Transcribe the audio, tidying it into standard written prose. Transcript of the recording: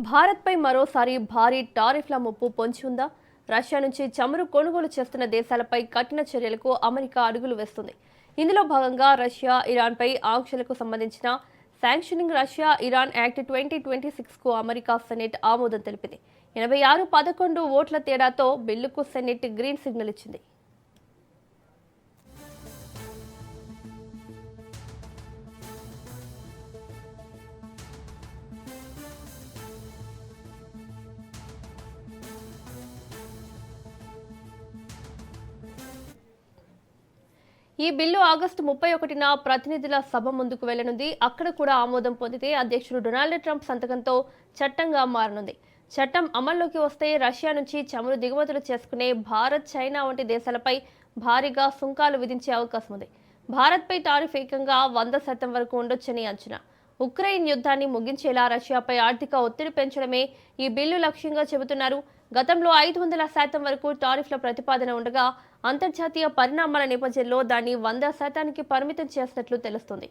భారత్పై మరోసారి భారీ టారిఫ్ల ముప్పు పొంచి ఉందా? రష్యా నుంచి చమురు కొనుగోలు చేస్తున్న దేశాలపై కఠిన చర్యలకు అమెరికా అడుగులు వేస్తుంది. ఇందులో భాగంగా రష్యా, ఇరాన్పై ఆంక్షలకు సంబంధించిన శాంక్షనింగ్ రష్యా ఇరాన్ యాక్ట్ 2026కు అమెరికా సెనెట్ ఆమోదం తెలిపింది. 86-11 ఓట్ల తేడాతో బిల్లుకు సెనెట్ గ్రీన్ సిగ్నల్ ఇచ్చింది. ఈ బిల్లు ఆగస్టు 31న ప్రతినిధుల సభ ముందుకు వెళ్లనుంది. అక్కడ కూడా ఆమోదం పొందితే అధ్యక్షుడు డొనాల్డ్ ట్రంప్ సంతకంతో చట్టంగా మారనుంది. చట్టం అమల్లోకి వస్తే రష్యా నుంచి చమురు దిగుమతులు చేసుకునే భారత్, చైనా వంటి దేశాలపై భారీగా సుంకాలు విధించే అవకాశం ఉంది. భారత్పై టారిఫ్ ఏకంగా 100% వరకు ఉండొచ్చని అంచనా. ఉక్రెయిన్ యుద్ధాన్ని ముగించేలా రష్యాపై ఆర్థిక ఒత్తిడి పెంచడమే ఈ బిల్లు లక్ష్యంగా చెబుతున్నారు. గతంలో 500% వరకు టారిఫ్ల ప్రతిపాదన ఉండగా అంతర్జాతీయ పరిణామాల నేపథ్యంలో దాన్ని 100%కి పరిమితం చేసినట్లు తెలుస్తుంది.